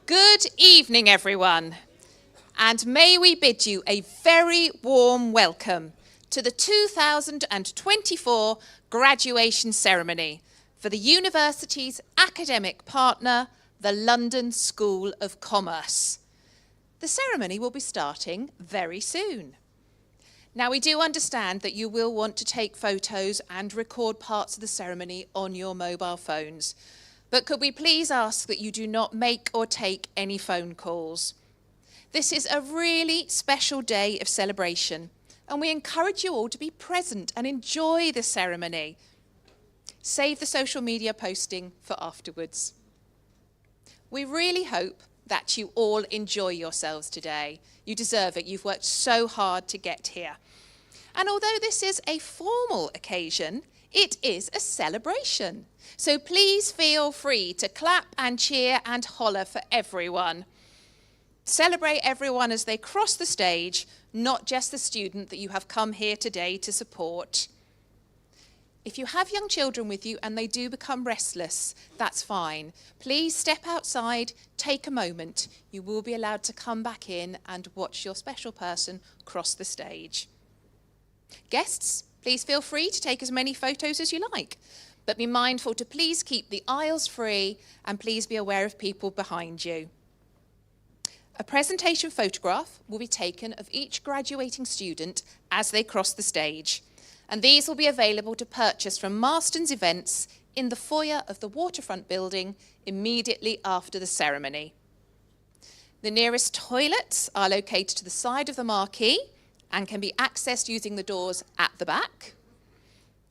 Good evening, everyone, and may we bid you a very warm welcome to the 2024 graduation ceremony for the university's academic partner, the London School of Commerce. The ceremony will be starting very soon. Now, we do understand that you will want to take photos and record parts of the ceremony on your mobile phones. But could we please ask that you do not make or take any phone calls? This is a really special day of celebration, and we encourage you all to be present and enjoy the ceremony. Save the social media posting for afterwards. We really hope that you all enjoy yourselves today. You deserve it. You've worked so hard to get here. And although this is a formal occasion, it is a celebration. So please feel free to clap and cheer and holler for everyone. Celebrate everyone as they cross the stage, not just the student that you have come here today to support. If you have young children with you and they do become restless, that's fine. Please step outside, take a moment. You will be allowed to come back in and watch your special person cross the stage. Guests, please feel free to take as many photos as you like, but be mindful to please keep the aisles free and please be aware of people behind you. A presentation photograph will be taken of each graduating student as they cross the stage, and these will be available to purchase from Marston's Events in the foyer of the Waterfront building immediately after the ceremony. The nearest toilets are located to the side of the marquee and can be accessed using the doors at the back.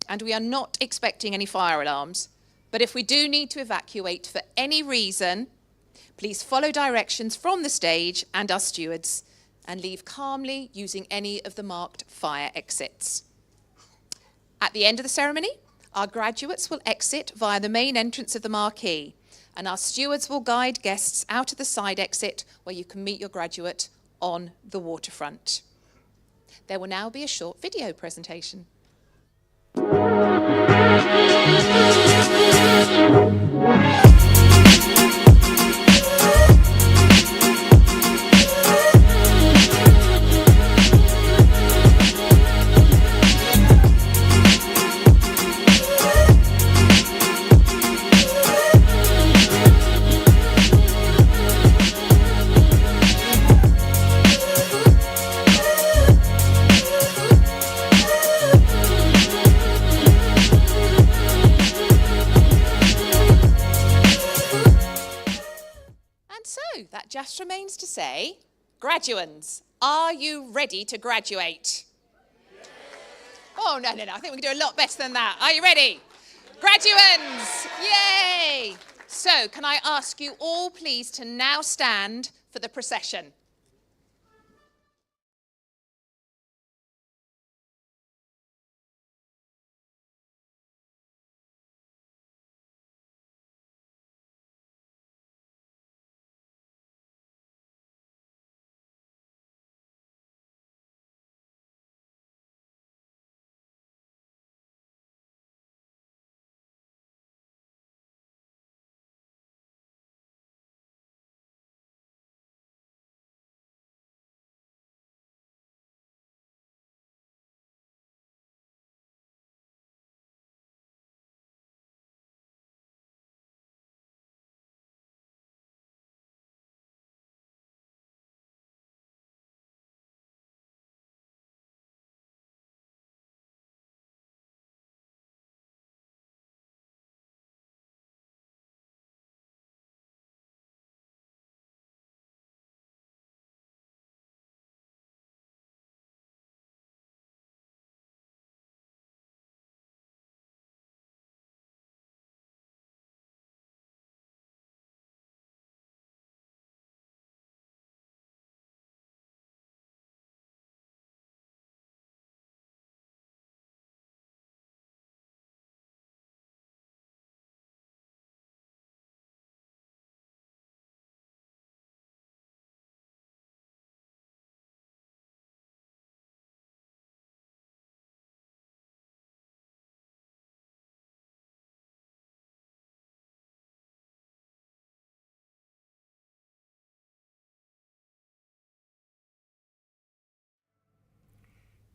And we are not expecting any fire alarms, but if we do need to evacuate for any reason, please follow directions from the stage and our stewards and leave calmly using any of the marked fire exits. At the end of the ceremony, our graduates will exit via the main entrance of the marquee, and our stewards will guide guests out of the side exit where you can meet your graduate on the waterfront. There will now be a short video presentation. So that just remains to say, graduands, are you ready to graduate? Yes. Oh, no, I think we can do a lot better than that. Are you ready? Graduands, yay! So can I ask you all please to now stand for the procession?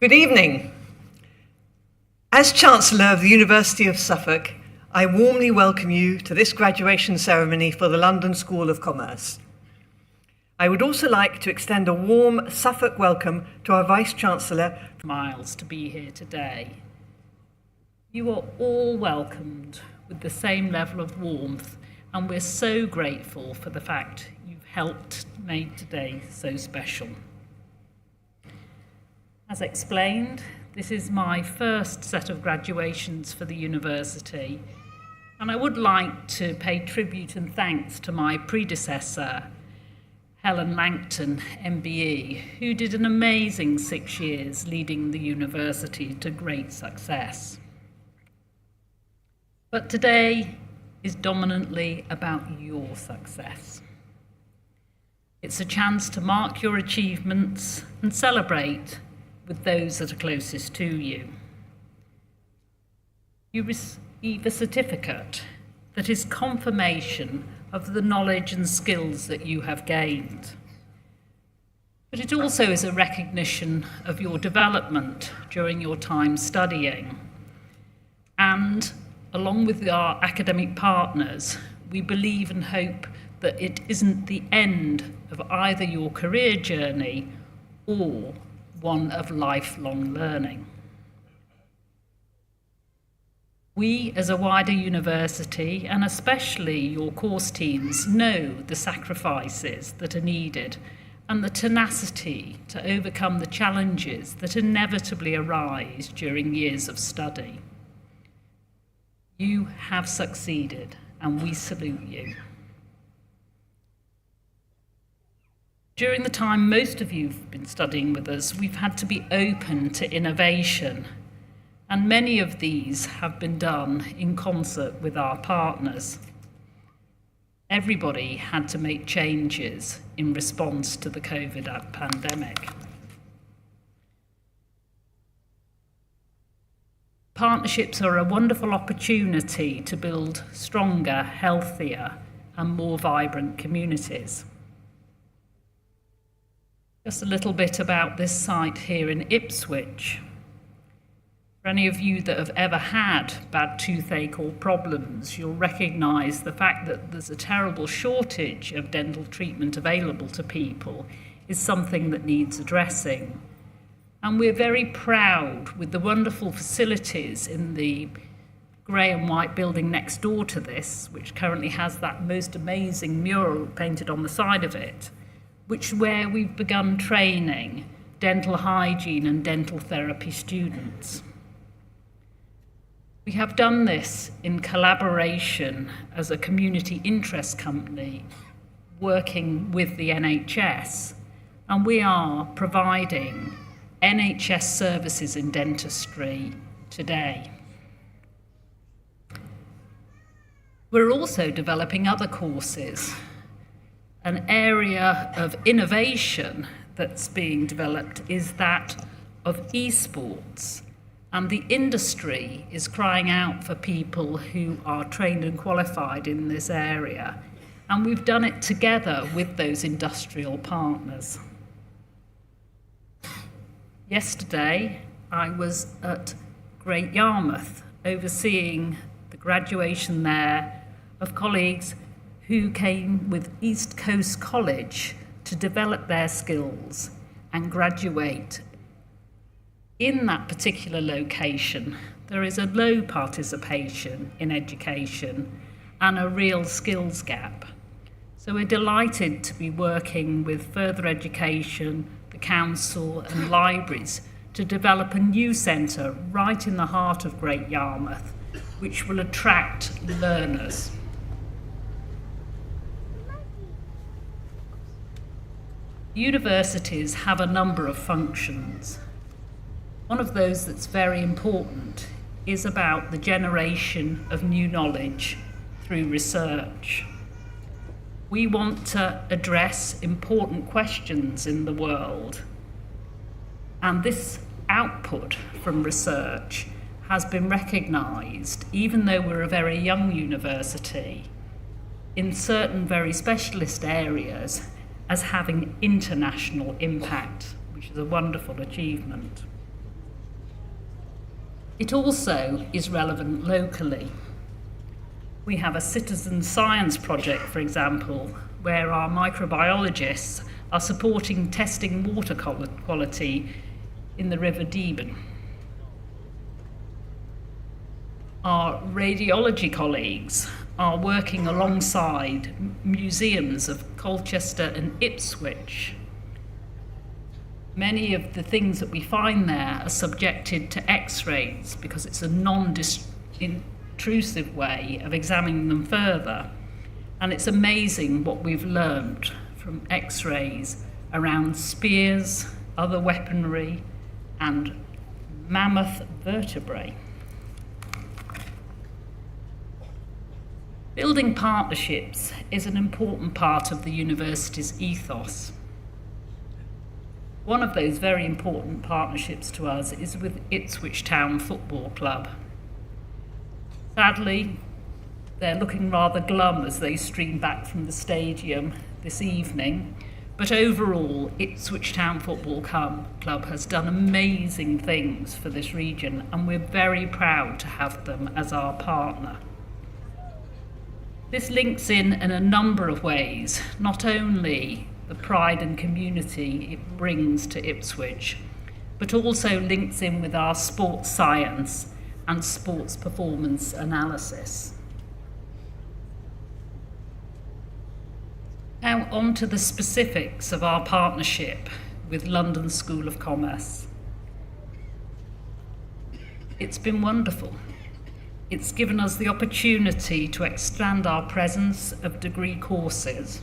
Good evening. As Chancellor of the University of Suffolk, I warmly welcome you to this graduation ceremony for the London School of Commerce. I would also like to extend a warm Suffolk welcome to our Vice-Chancellor. Miles to be here today. You are all welcomed with the same level of warmth, and we're so grateful for the fact you've helped make today so special. As explained, this is my first set of graduations for the university, and I would like to pay tribute and thanks to my predecessor, Helen Langton, MBE, who did an amazing 6 years leading the university to great success. But today is dominantly about your success. It's a chance to mark your achievements and celebrate with those that are closest to you. You receive a certificate that is confirmation of the knowledge and skills that you have gained. But it also is a recognition of your development during your time studying. And along with our academic partners, we believe and hope that it isn't the end of either your career journey or one of lifelong learning. We, as a wider university, and especially your course teams, know the sacrifices that are needed and the tenacity to overcome the challenges that inevitably arise during years of study. You have succeeded, and we salute you. During the time most of you have been studying with us, we've had to be open to innovation, and many of these have been done in concert with our partners. Everybody had to make changes in response to the COVID pandemic. Partnerships are a wonderful opportunity to build stronger, healthier, and more vibrant communities. Just a little bit about this site here in Ipswich. For any of you that have ever had bad toothache or problems, you'll recognise the fact that there's a terrible shortage of dental treatment available to people is something that needs addressing. And we're very proud with the wonderful facilities in the grey and white building next door to this, which currently has that most amazing mural painted on the side of it, where we've begun training dental hygiene and dental therapy students. We have done this in collaboration as a community interest company working with the NHS, and we are providing NHS services in dentistry today. We're also developing other courses. An area of innovation that's being developed is that of esports. And the industry is crying out for people who are trained and qualified in this area. And we've done it together with those industrial partners. Yesterday, I was at Great Yarmouth, overseeing the graduation there of colleagues who came with East Coast College to develop their skills and graduate. In that particular location, there is a low participation in education and a real skills gap. So we're delighted to be working with further education, the council and libraries to develop a new centre right in the heart of Great Yarmouth, which will attract learners. Universities have a number of functions. One of those that's very important is about the generation of new knowledge through research. We want to address important questions in the world, and this output from research has been recognised, even though we're a very young university, in certain very specialist areas as having international impact, which is a wonderful achievement. It also is relevant locally. We have a citizen science project, for example, where our microbiologists are supporting testing water quality in the River Deben. Our radiology colleagues are working alongside museums of Colchester and Ipswich. Many of the things that we find there are subjected to X-rays because it's a non-intrusive way of examining them further. And it's amazing what we've learned from X-rays around spears, other weaponry, and mammoth vertebrae. Building partnerships is an important part of the university's ethos. One of those very important partnerships to us is with Ipswich Town Football Club. Sadly, they're looking rather glum as they stream back from the stadium this evening, but overall, Ipswich Town Football Club has done amazing things for this region, and we're very proud to have them as our partner. This links in a number of ways, not only the pride and community it brings to Ipswich, but also links in with our sports science and sports performance analysis. Now on to the specifics of our partnership with London School of Commerce. It's been wonderful. It's given us the opportunity to expand our presence of degree courses.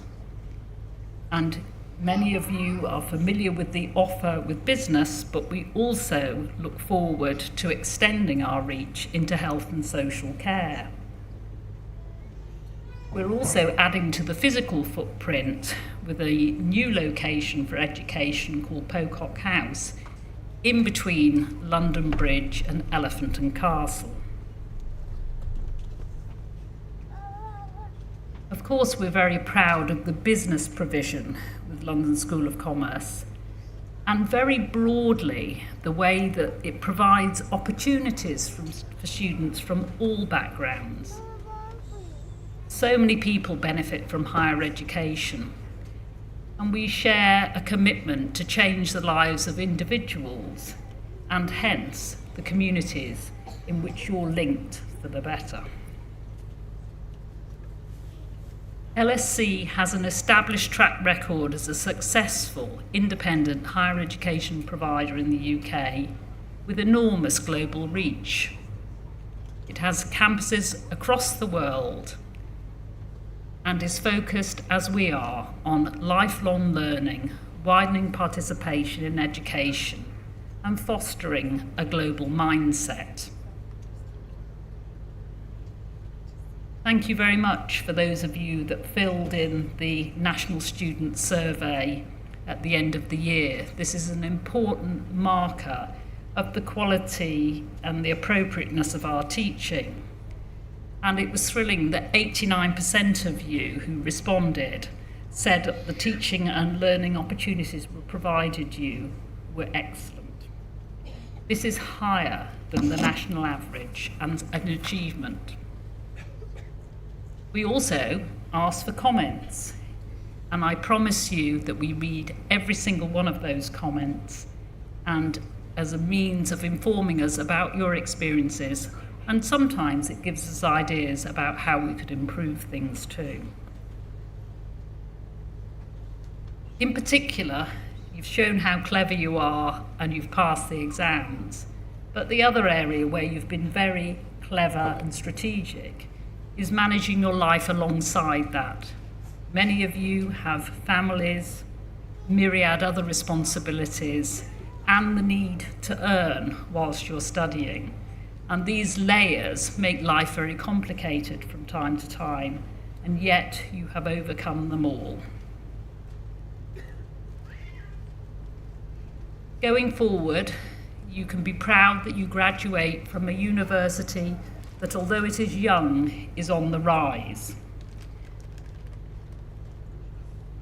And many of you are familiar with the offer with business, but we also look forward to extending our reach into health and social care. We're also adding to the physical footprint with a new location for education called Pocock House, in between London Bridge and Elephant and Castle. Of course, we're very proud of the business provision with London School of Commerce, and very broadly, the way that it provides opportunities for students from all backgrounds. So many people benefit from higher education, and we share a commitment to change the lives of individuals, and hence the communities in which you're linked for the better. LSC has an established track record as a successful, independent higher education provider in the UK with enormous global reach. It has campuses across the world and is focused, as we are, on lifelong learning, widening participation in education, and fostering a global mindset. Thank you very much for those of you that filled in the National Student Survey at the end of the year. This is an important marker of the quality and the appropriateness of our teaching. And it was thrilling that 89% of you who responded said that the teaching and learning opportunities were provided you were excellent. This is higher than the national average and an achievement. We also asked for comments, and I promise you that we read every single one of those comments, and as a means of informing us about your experiences, and sometimes it gives us ideas about how we could improve things too. In particular, you've shown how clever you are and you've passed the exams, but the other area where you've been very clever and strategic is managing your life alongside that. Many of you have families, myriad other responsibilities, and the need to earn whilst you're studying. And these layers make life very complicated from time to time, and yet you have overcome them all. Going forward, you can be proud that you graduate from a university that, although it is young, is on the rise.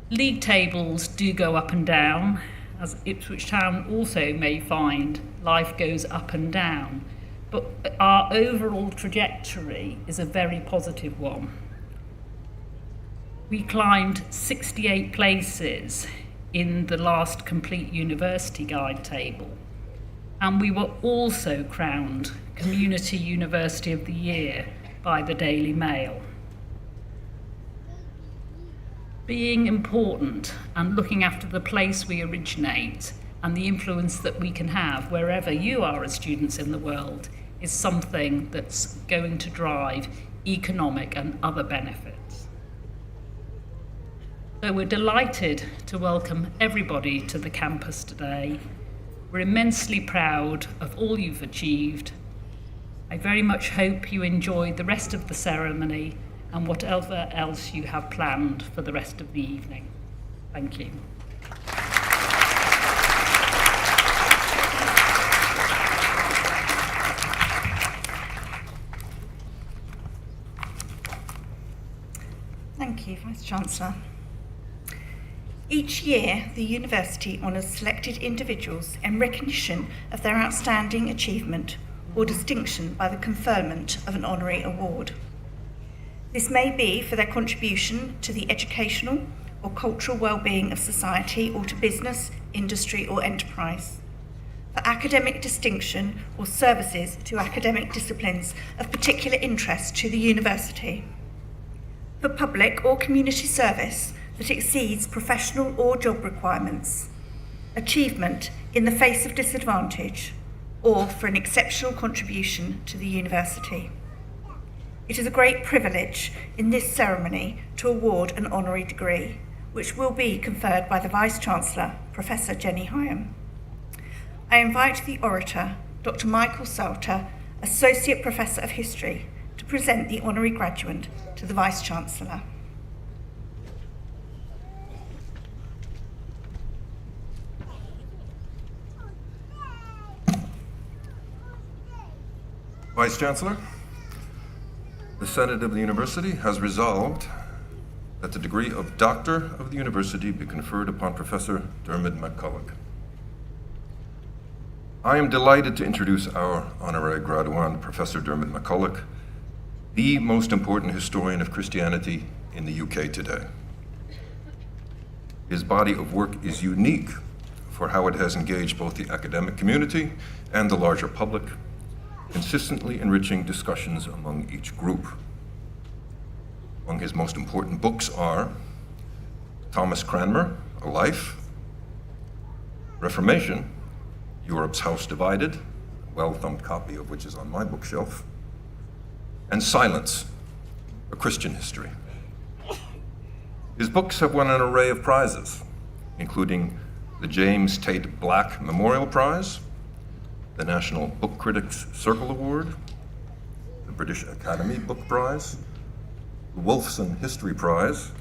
League tables do go up and down, as Ipswich Town also may find life goes up and down. but our overall trajectory is a very positive one. We climbed 68 places in the last Complete University Guide table, and we were also crowned Community University of the Year by the Daily Mail. Being important and looking after the place we originate and the influence that we can have wherever you are as students in the world is something that's going to drive economic and other benefits. So we're delighted to welcome everybody to the campus today. We're immensely proud of all you've achieved. I very much hope you enjoy the rest of the ceremony and whatever else you have planned for the rest of the evening. Thank you. Thank you, Vice-Chancellor. Each year, the University honours selected individuals in recognition of their outstanding achievement or distinction by the conferment of an honorary award. This may be for their contribution to the educational or cultural well-being of society or to business, industry or enterprise, for academic distinction or services to academic disciplines of particular interest to the University, for public or community service that exceeds professional or job requirements, achievement in the face of disadvantage, or for an exceptional contribution to the University. It is a great privilege in this ceremony to award an honorary degree, which will be conferred by the Vice-Chancellor, Professor Jenny Hyam. I invite the orator, Dr. Michael Salter, Associate Professor of History, to present the honorary graduate to the Vice-Chancellor. Vice-Chancellor, the Senate of the University has resolved that the degree of Doctor of the University be conferred upon Professor Dermot McCulloch. I am delighted to introduce our honorary graduand, Professor Dermot McCulloch, the most important historian of Christianity in the UK today. His body of work is unique for how it has engaged both the academic community and the larger public, consistently enriching discussions among each group. Among his most important books are Thomas Cranmer, A Life, Reformation, Europe's House Divided, a well-thumbed copy of which is on my bookshelf, and Silence, A Christian History. His books have won an array of prizes, including the James Tate Black Memorial Prize, the National Book Critics Circle Award, the British Academy Book Prize, the Wolfson History Prize,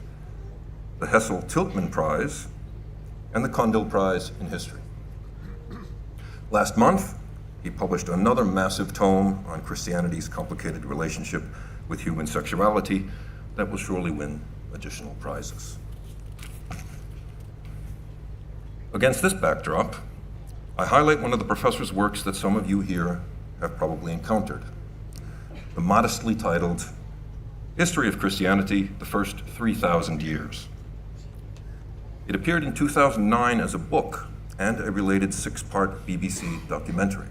the Hessel-Tiltman Prize, and the Condell Prize in History. Last month, he published another massive tome on Christianity's complicated relationship with human sexuality that will surely win additional prizes. Against this backdrop, I highlight one of the professor's works that some of you here have probably encountered, the modestly titled History of Christianity, the First 3,000 Years. It appeared in 2009 as a book and a related 6-part BBC documentary.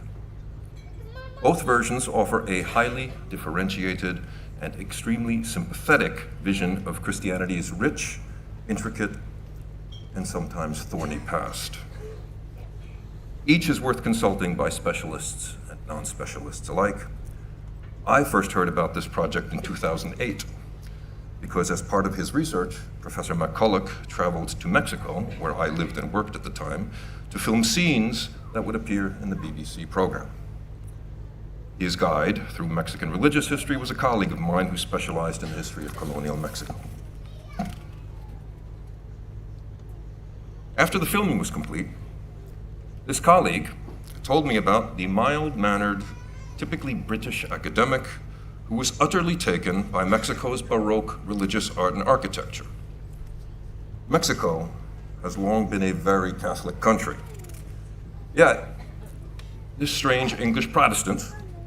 Both versions offer a highly differentiated and extremely sympathetic vision of Christianity's rich, intricate, and sometimes thorny past. Each is worth consulting by specialists and non-specialists alike. I first heard about this project in 2008 because as part of his research, Professor McCulloch traveled to Mexico, where I lived and worked at the time, to film scenes that would appear in the BBC program. His guide through Mexican religious history was a colleague of mine who specialized in the history of colonial Mexico. After the filming was complete, this colleague told me about the mild-mannered, typically British academic who was utterly taken by Mexico's Baroque religious art and architecture. Mexico has long been a very Catholic country. Yet, this strange English Protestant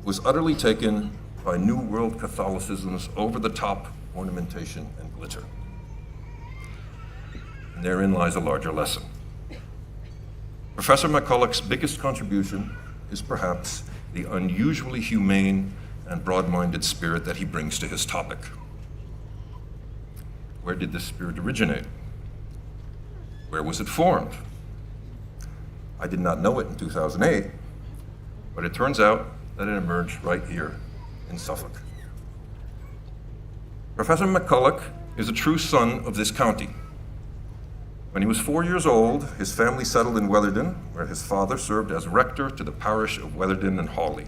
was utterly taken by New World Catholicism's over-the-top ornamentation and glitter. And therein lies a larger lesson. Professor McCulloch's biggest contribution is perhaps the unusually humane and broad-minded spirit that he brings to his topic. Where did this spirit originate? Where was it formed? I did not know it in 2008, but it turns out that it emerged right here in Suffolk. Professor McCulloch is a true son of this county. When he was 4 years old, his family settled in Wetherden, where his father served as rector to the parish of Wetherden and Hawley.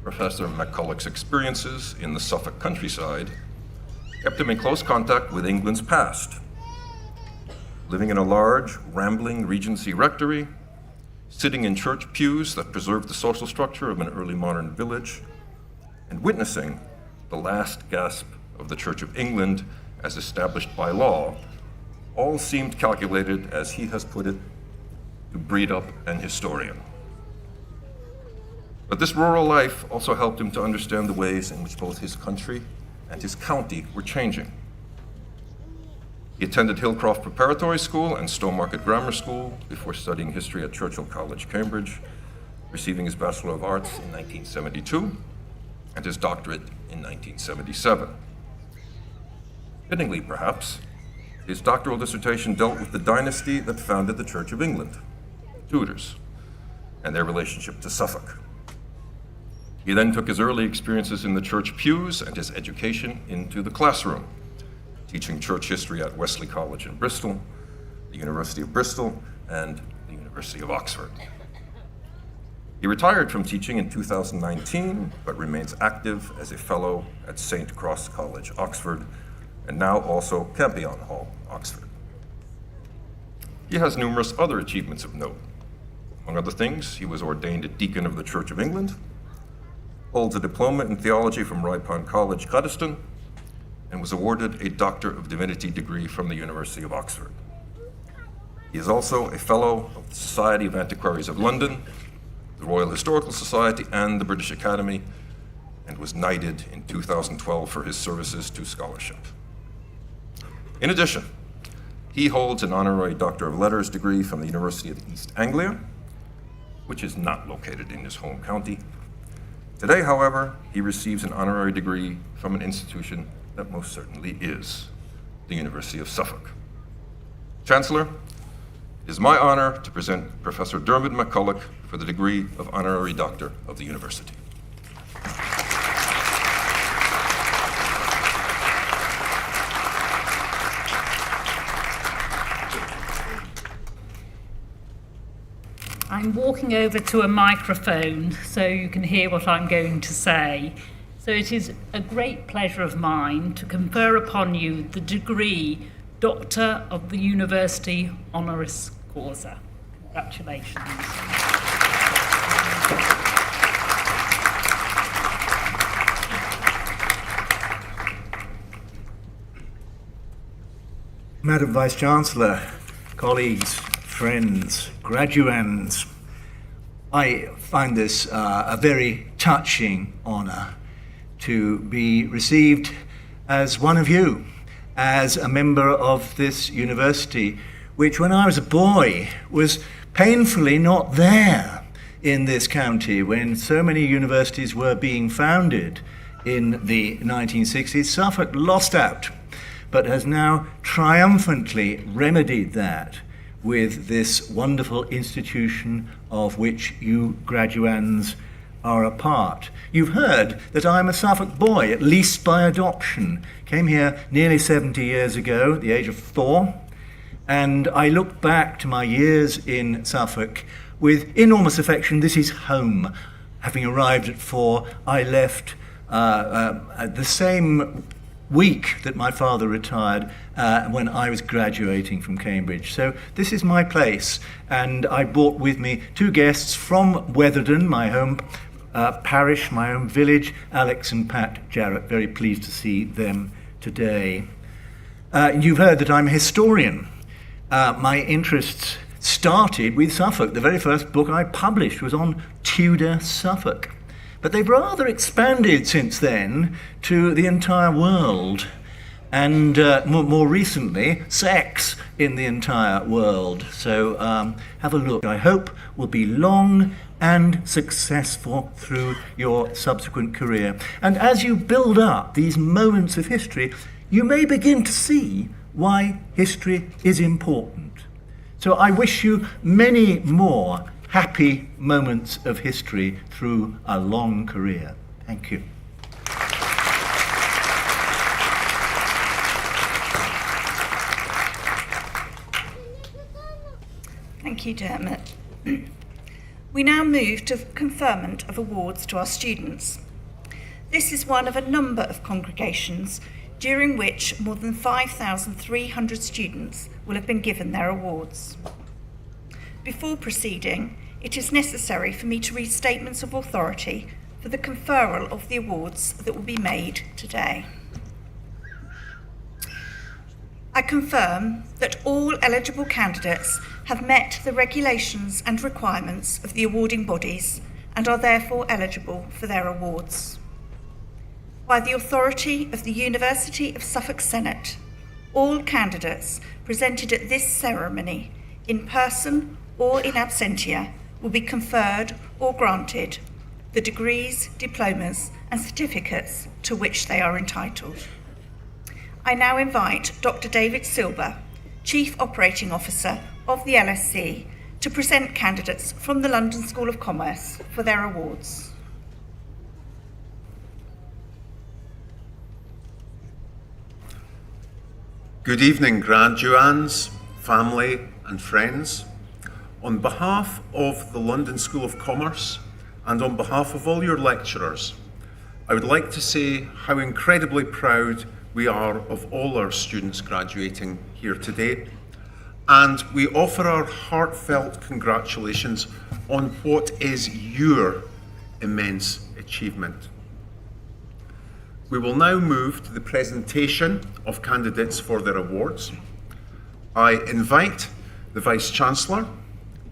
Professor McCulloch's experiences in the Suffolk countryside kept him in close contact with England's past, living in a large, rambling Regency rectory, sitting in church pews that preserved the social structure of an early modern village, and witnessing the last gasp of the Church of England as established by law, all seemed calculated, as he has put it, to breed up an historian. But this rural life also helped him to understand the ways in which both his country and his county were changing. He attended Hillcroft Preparatory School and Stowmarket Grammar School before studying history at Churchill College, Cambridge, receiving his Bachelor of Arts in 1972 and his doctorate in 1977. Fittingly, perhaps, his doctoral dissertation dealt with the dynasty that founded the Church of England, the Tudors, and their relationship to Suffolk. He then took his early experiences in the church pews and his education into the classroom, teaching church history at Wesley College in Bristol, the University of Bristol, and the University of Oxford. He retired from teaching in 2019, but remains active as a fellow at St. Cross College, Oxford, and now also Campion Hall, Oxford. He has numerous other achievements of note. Among other things, he was ordained a deacon of the Church of England, holds a diploma in theology from Ripon College, Cuddesdon, and was awarded a Doctor of Divinity degree from the University of Oxford. He is also a Fellow of the Society of Antiquaries of London, the Royal Historical Society, and the British Academy, and was knighted in 2012 for his services to scholarship. In addition, he holds an Honorary Doctor of Letters degree from the University of East Anglia, which is not located in his home county. Today, however, he receives an honorary degree from an institution that most certainly is the University of Suffolk. Chancellor, it is my honor to present Professor Dermot McCulloch for the degree of Honorary Doctor of the University. I'm walking over to a microphone so you can hear what I'm going to say. So it is a great pleasure of mine to confer upon you the degree Doctor of the University Honoris Causa. Congratulations. Madam Vice-Chancellor, colleagues, friends, graduands, I find this a very touching honour to be received as one of you, as a member of this university, which when I was a boy was painfully not there in this county when so many universities were being founded in the 1960s. Suffolk lost out, but has now triumphantly remedied that with this wonderful institution of which you graduands are a part. You've heard that I'm a Suffolk boy, at least by adoption. Came here nearly 70 years ago, at the age of 4, and I look back to my years in Suffolk with enormous affection. This is home. Having arrived at 4, I left at the same week that my father retired when I was graduating from Cambridge. So this is my place, and I brought with me 2 guests from Wetherden, my home parish, my own village, Alex and Pat Jarrett. Very pleased to see them today. You've heard that I'm a historian. My interests started with Suffolk. The very first book I published was on Tudor Suffolk. But they've rather expanded since then to the entire world, and more recently, sex in the entire world. So have a look. I hope will be long and successful through your subsequent career. And as you build up these moments of history, you may begin to see why history is important. So I wish you many more happy moments of history through a long career. Thank you. Thank you, Dermot. We now move to conferment of awards to our students. This is one of a number of congregations during which more than 5,300 students will have been given their awards. Before proceeding, it is necessary for me to read statements of authority for the conferral of the awards that will be made today. I confirm that all eligible candidates have met the regulations and requirements of the awarding bodies and are therefore eligible for their awards. By the authority of the University of Suffolk Senate, all candidates presented at this ceremony, in person or in absentia, will be conferred or granted the degrees, diplomas and certificates to which they are entitled. I now invite Dr. David Silber, Chief Operating Officer of the LSC, to present candidates from the London School of Commerce for their awards. Good evening, graduands, family and friends. On behalf of the London School of Commerce and on behalf of all your lecturers, I would like to say how incredibly proud we are of all our students graduating here today, and we offer our heartfelt congratulations on what is your immense achievement. We will now move to the presentation of candidates for their awards. I invite the Vice-Chancellor,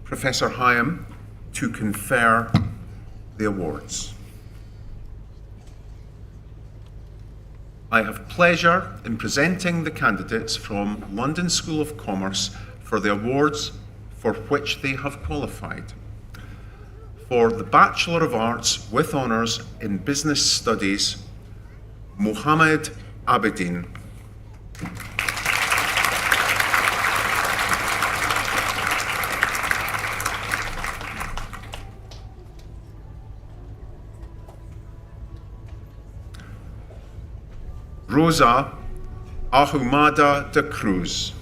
Professor Hyam, to confer the awards. I have pleasure in presenting the candidates from London School of Commerce for the awards for which they have qualified. For the Bachelor of Arts with Honours in Business Studies, Mohammed Abedin. Rosa Ahumada de Cruz.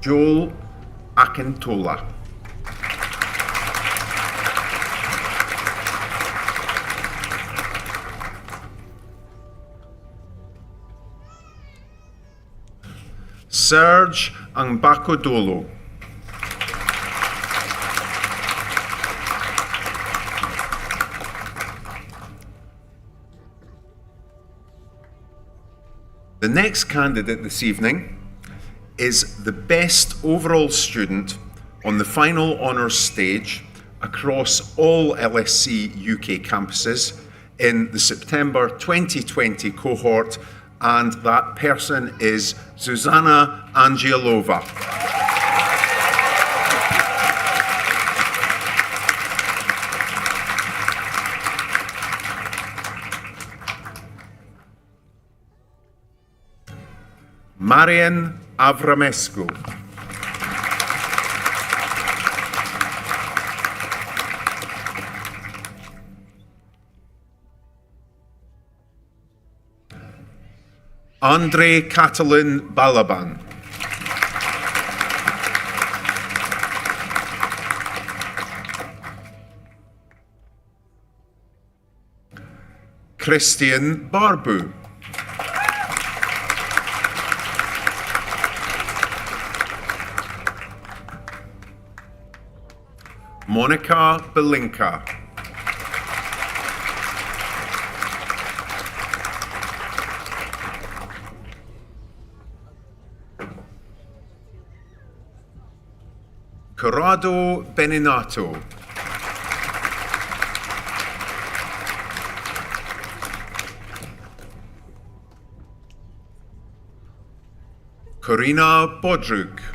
Joel Akintola. Serge Angbakodolo. The next candidate this evening is the best overall student on the final honours stage across all LSC UK campuses in the September 2020 cohort, and that person is Zuzana Angielova. Marian Avramescu. Andre Catalin Balaban. Christian Barbu. Monica Belinka. Corrado Beninato. Corina Bodruk.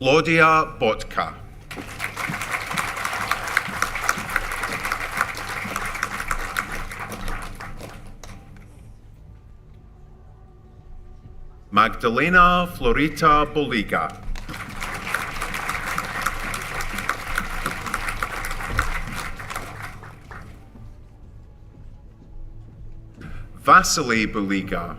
Claudia Botka. Magdalena Florita Boliga. Vasily Boliga.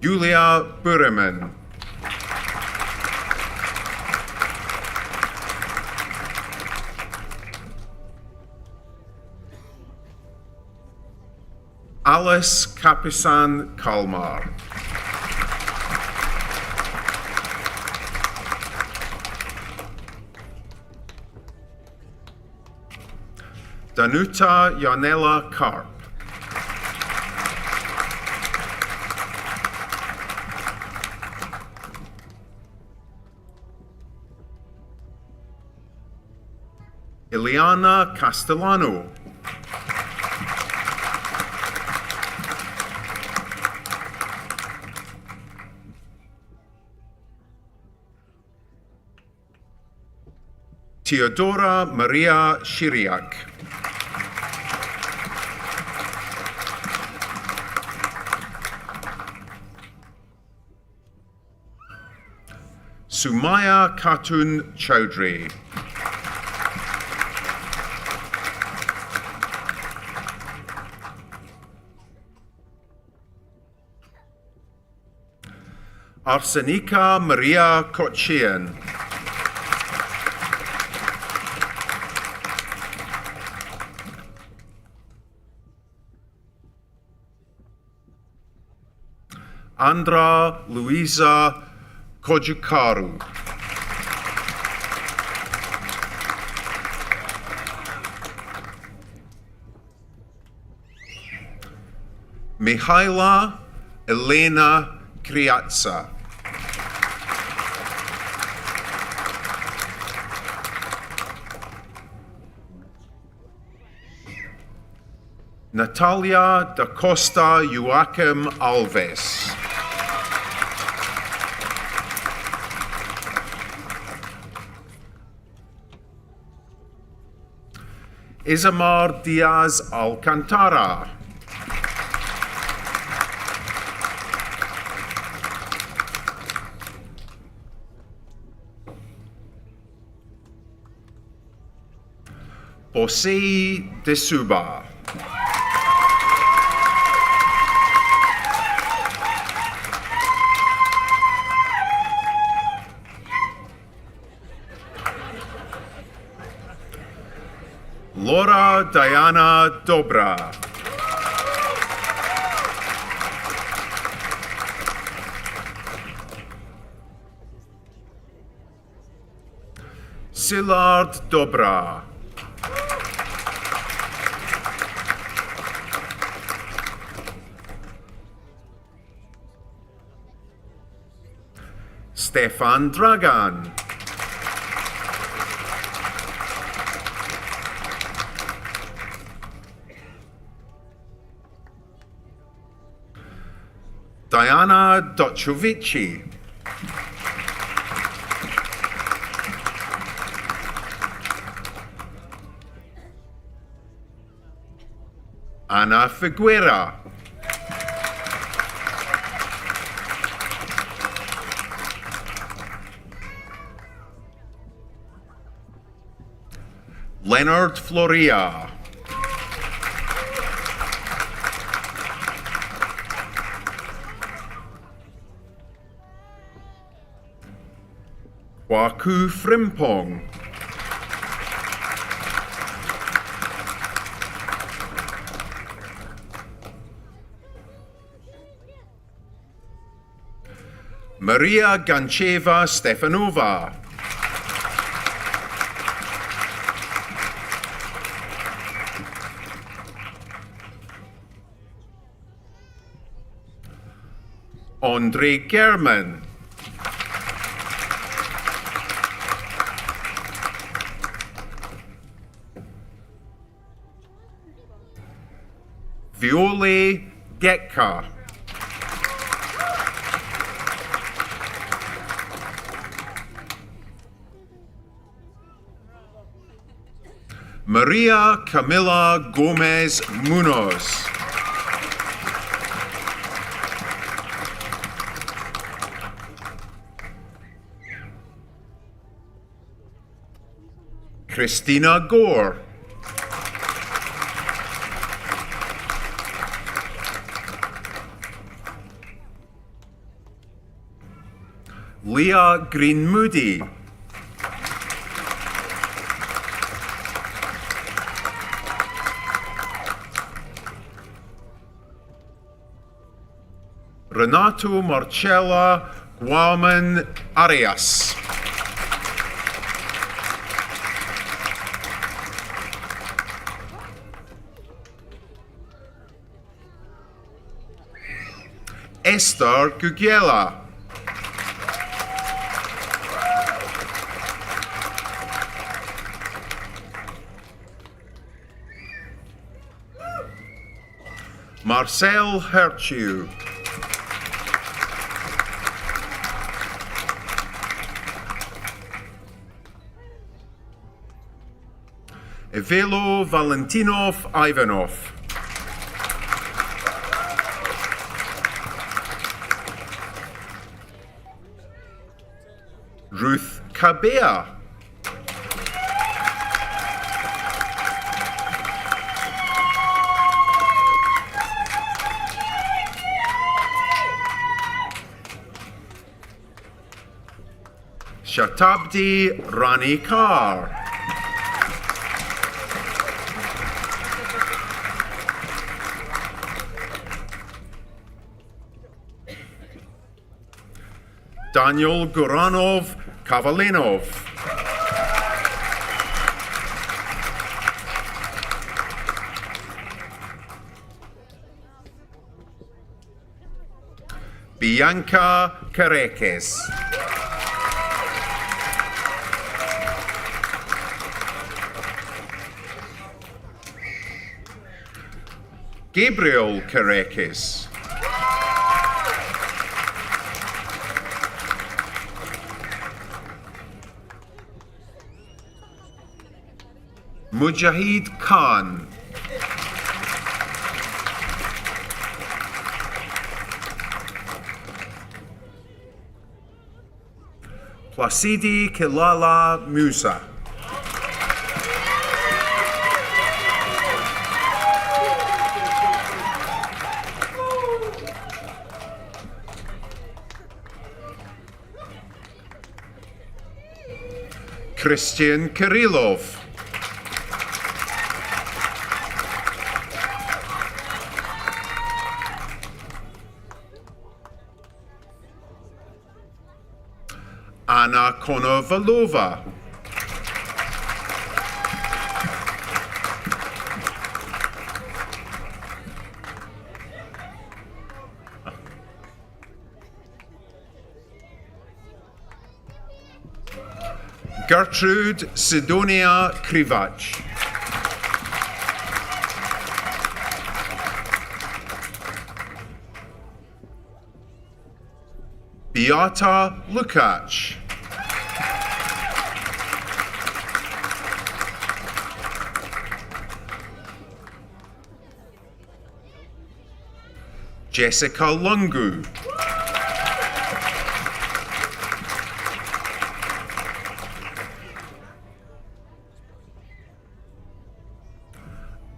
Julia Bureman. Alice Capisan Kalmar. Danuta Yanela Karp. Ileana Castellano. Teodora Maria Shiriak. Sumaya Khatun Chowdhury. Arsenika Maria Kochian. Andra Luisa Kojukaru. Mihaila Elena Kriatsa. Natalia da Costa Joachim Alves. Isamar Diaz Alcantara. Osei Desuba. Laura Diana Dobra. Szilard Dobra. Stefan Dragan. Diana Dociovici. Ana Figuera. Leonard Floria. Waku Frimpong. Maria Gancheva Stefanova. Andre German. Viole Getka. Maria Camila Gomez Munoz. Christina Gore. Leah Green-Moody. Renato Marcella Guaman Arias. Esther Gugiela. Marcel Hertu. Ivelo Valentinov Ivanov. Ruth Kabea. Shatabdi Rani Kar. Daniel Guranov Kavalinov. Bianca Careques. Gabriel Careques. Mujahid Khan. Placidi Kilala Musa. Christian Kirillov. Anna Konovalova. Gertrude Sidonia Krivach. Beata Lukács. Jessica Lungu.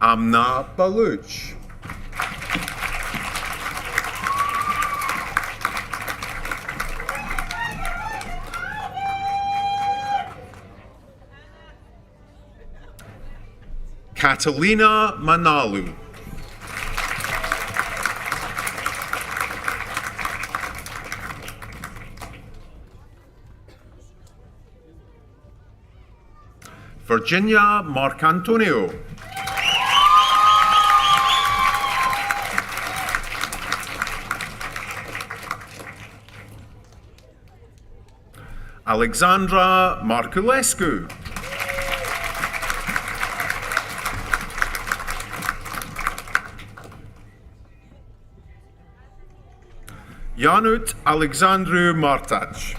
Amna Baluch. Catalina Manalu. Virginia Marcantonio. Alexandra Marculescu. Janut Alexandru Martac.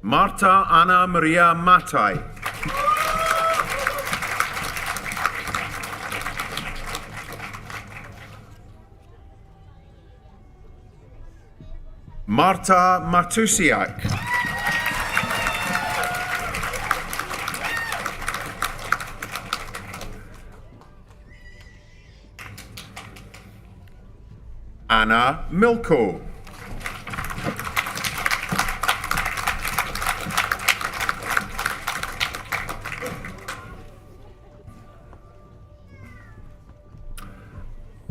Marta Anna Maria Matai. Marta Matusiak. Anna Milko.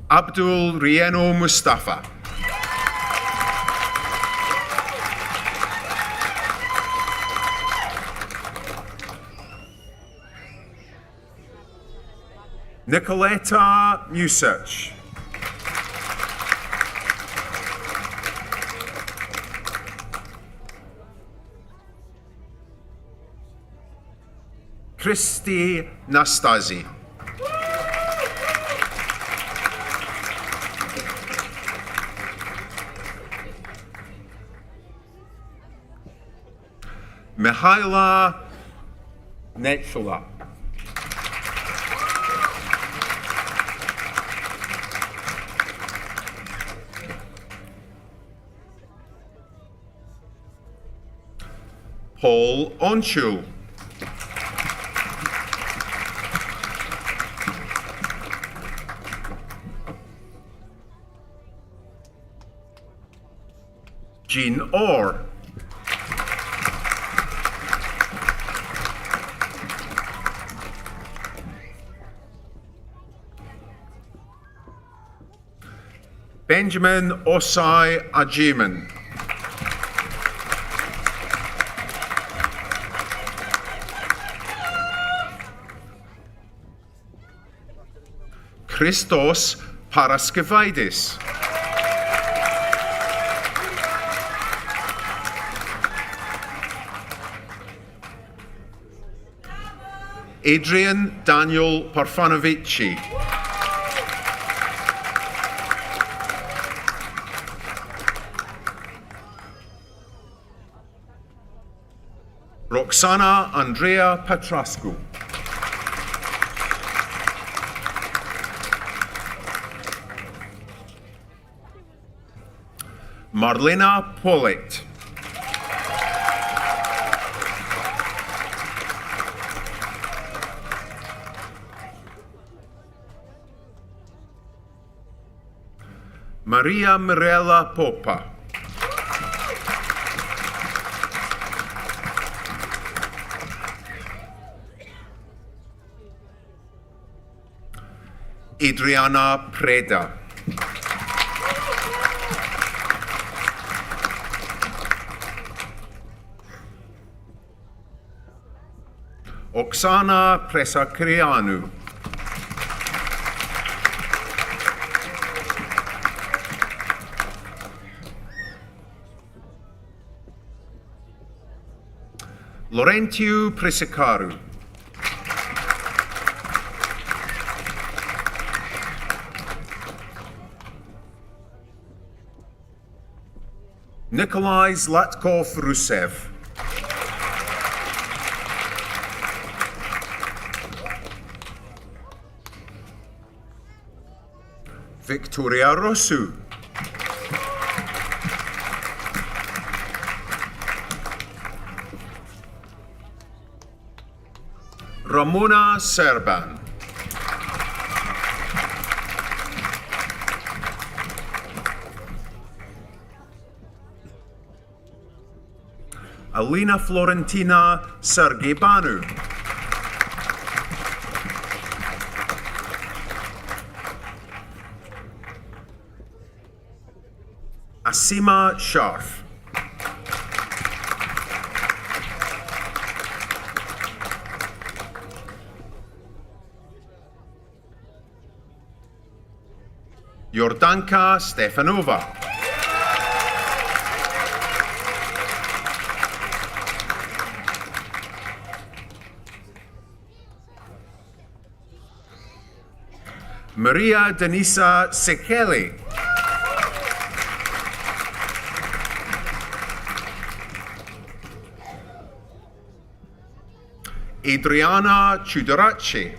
Abdul Rieno Mustafa. Nicoletta Musich. Christy Nastasi. Mihaila Netfula. Paul Onchul. Jean Orr. Benjamin Osai Ajiman. Christos Paraskividis. Adrian Daniel Parfanovici. Roxana Andrea Petrascu. Marlena Pollitt. Maria Mirella Popa. Adriana Preda. Oksana Presakrianu. Laurentiu Presicaru. Nikolai Zlatkov-Rusev. Victoria Rosu. Ramona Serban. Alina Florentina Sergei-Banu. Asima Sharf. Jordanka Stefanova. Maria Denisa Sekeli. Adriana Ciudaracci.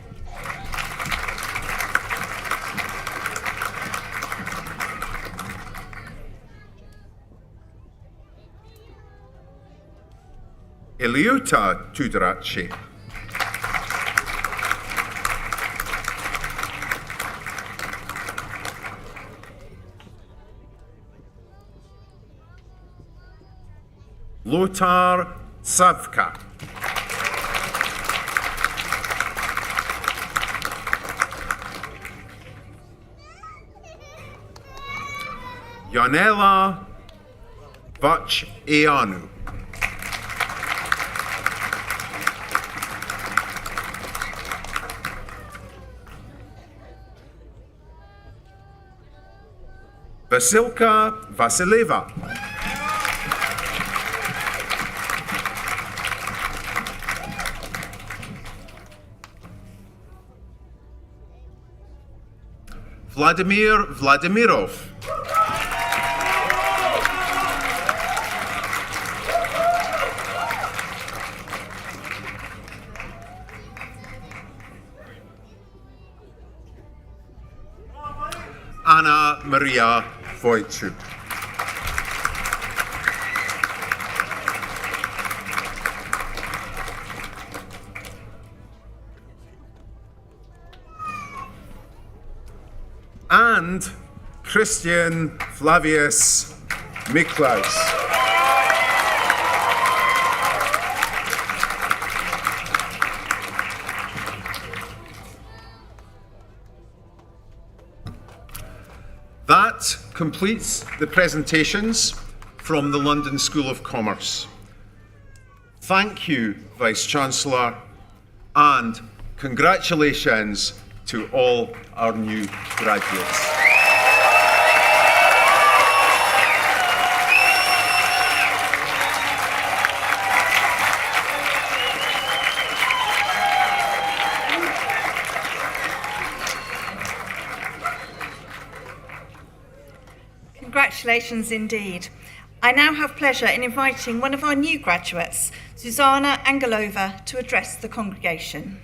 Eliuta Ciudaracci. Lothar Savka. Yanela Vach-Eanu. Vasilka Vasileva. Vladimir Vladimirov. Anna Maria Wojciuk. And Christian Flavius Miklaus. That completes the presentations from the London School of Commerce. Thank you, Vice-Chancellor, and congratulations to all our new graduates. Congratulations indeed. I now have pleasure in inviting one of our new graduates, Zuzana Angelova, to address the congregation.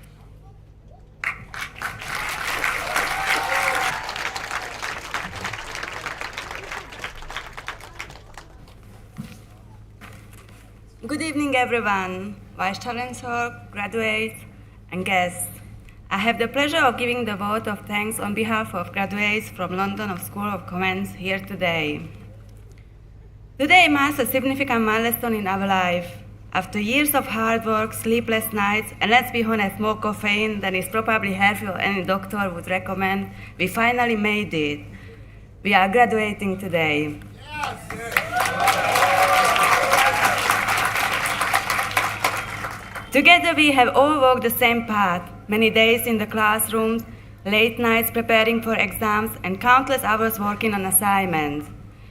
Good evening, everyone, Vice-Chancellor, graduates, and guests. I have the pleasure of giving the vote of thanks on behalf of graduates from London School of Commerce here today. Today marks a significant milestone in our life. After years of hard work, sleepless nights, and let's be honest, more caffeine than is probably healthy or any doctor would recommend, we finally made it. We are graduating today. Together we have all walked the same path, many days in the classrooms, late nights preparing for exams, and countless hours working on assignments.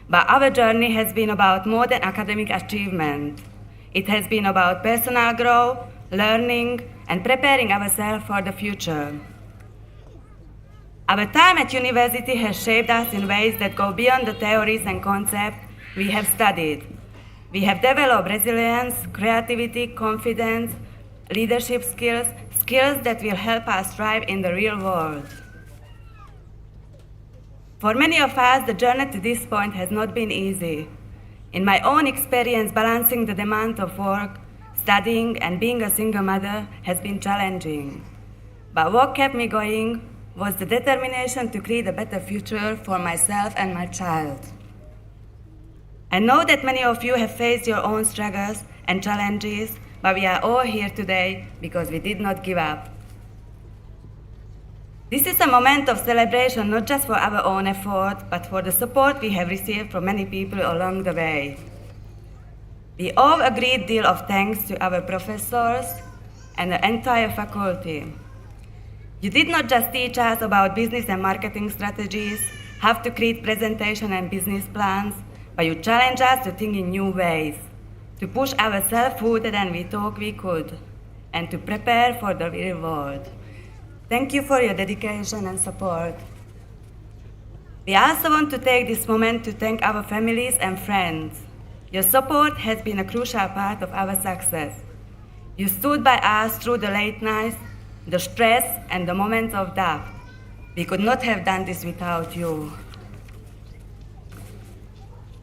But our journey has been about more than academic achievement. It has been about personal growth, learning, and preparing ourselves for the future. Our time at university has shaped us in ways that go beyond the theories and concepts we have studied. We have developed resilience, creativity, confidence, leadership skills, skills that will help us thrive in the real world. For many of us, the journey to this point has not been easy. In my own experience, balancing the demands of work, studying, and being a single mother has been challenging. But what kept me going was the determination to create a better future for myself and my child. I know that many of you have faced your own struggles and challenges, but we are all here today because we did not give up. This is a moment of celebration, not just for our own effort, but for the support we have received from many people along the way. We owe a great deal of thanks to our professors and the entire faculty. You did not just teach us about business and marketing strategies, how to create presentation and business plans, but you challenged us to think in new ways, to push ourselves further than we thought we could, and to prepare for the real world. Thank you for your dedication and support. We also want to take this moment to thank our families and friends. Your support has been a crucial part of our success. You stood by us through the late nights, the stress, and the moments of doubt. We could not have done this without you.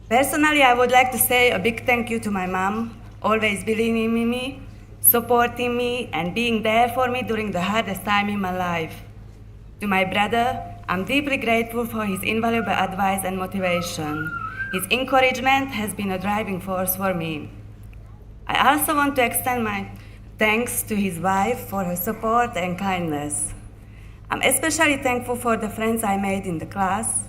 Personally, I would like to say a big thank you to my mom, always believing in me, supporting me, and being there for me during the hardest time in my life. To my brother, I'm deeply grateful for his invaluable advice and motivation. His encouragement has been a driving force for me. I also want to extend my thanks to his wife for her support and kindness. I'm especially thankful for the friends I made in the class,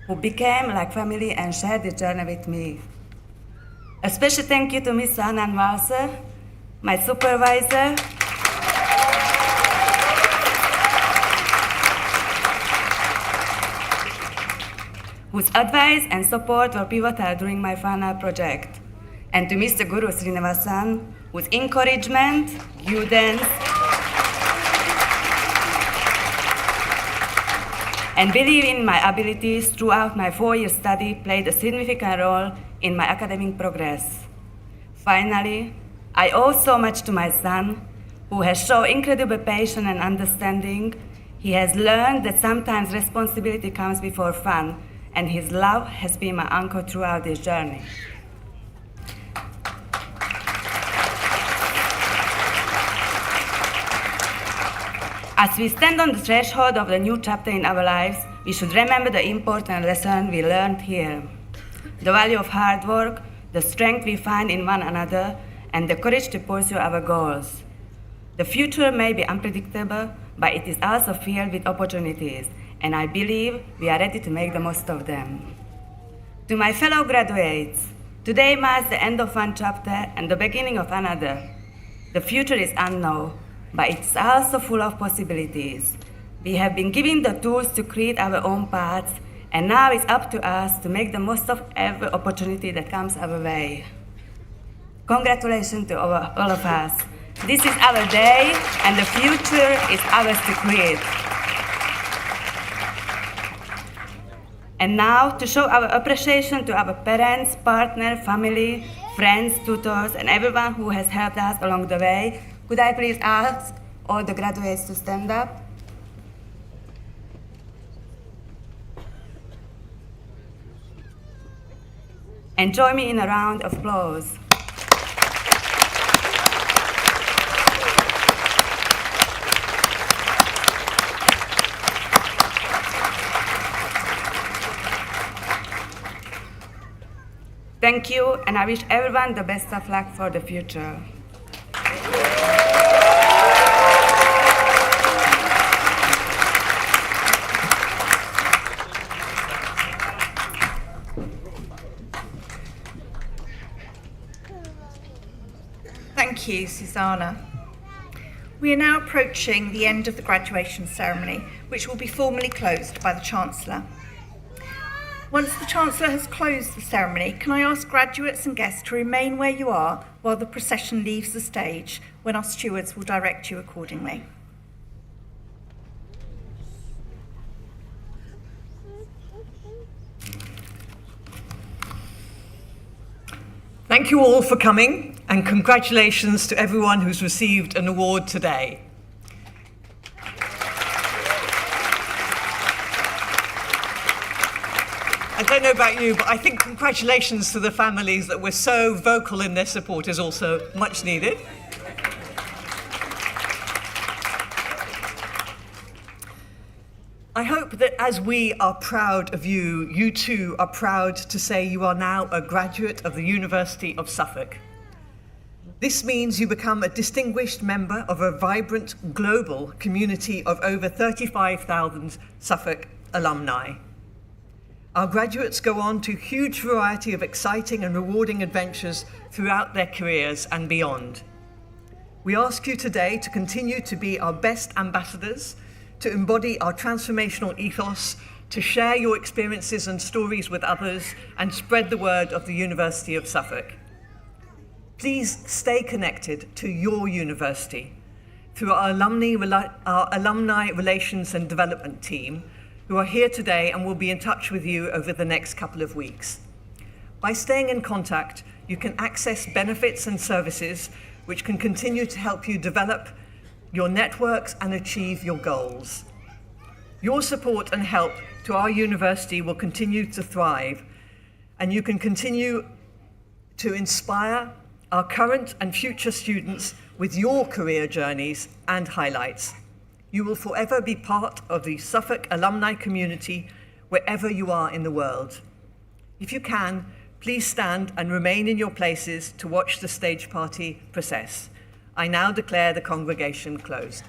who became like family and shared the journey with me. A special thank you to Ms. Hanan Walser, my supervisor, whose advice and support were pivotal during my final project, and to Mr. Guru Srinivasan, whose encouragement, guidance, and belief in my abilities throughout my 4-year study played a significant role in my academic progress. Finally, I owe so much to my son, who has shown incredible patience and understanding. He has learned that sometimes responsibility comes before fun, and his love has been my anchor throughout this journey. As we stand on the threshold of the new chapter in our lives, we should remember the important lesson we learned here. The value of hard work, the strength we find in one another, and the courage to pursue our goals. The future may be unpredictable, but it is also filled with opportunities, and I believe we are ready to make the most of them. To my fellow graduates, today marks the end of one chapter and the beginning of another. The future is unknown, but it's also full of possibilities. We have been given the tools to create our own paths, and now it's up to us to make the most of every opportunity that comes our way. Congratulations to all of us. This is our day, and the future is ours to create. And now, to show our appreciation to our parents, partner, family, friends, tutors, and everyone who has helped us along the way, could I please ask all the graduates to stand up? And join me in a round of applause. Thank you, and I wish everyone the best of luck for the future. Thank you, Susanna. We are now approaching the end of the graduation ceremony, which will be formally closed by the Chancellor. Once the Chancellor has closed the ceremony, can I ask graduates and guests to remain where you are while the procession leaves the stage, when our stewards will direct you accordingly. Thank you all for coming, and congratulations to everyone who's received an award today. I don't know about you, but I think congratulations to the families that were so vocal in their support is also much needed. I hope that as we are proud of you, you too are proud to say you are now a graduate of the University of Suffolk. This means you become a distinguished member of a vibrant global community of over 35,000 Suffolk alumni. Our graduates go on to a huge variety of exciting and rewarding adventures throughout their careers and beyond. We ask you today to continue to be our best ambassadors, to embody our transformational ethos, to share your experiences and stories with others, and spread the word of the University of Suffolk. Please stay connected to your university through our alumni relations and development team, who are here today and will be in touch with you over the next couple of weeks. By staying in contact, you can access benefits and services which can continue to help you develop your networks and achieve your goals. Your support and help to our university will continue to thrive, and you can continue to inspire our current and future students with your career journeys and highlights. You will forever be part of the Suffolk alumni community wherever you are in the world. If you can, please stand and remain in your places to watch the stage party process. I now declare the congregation closed.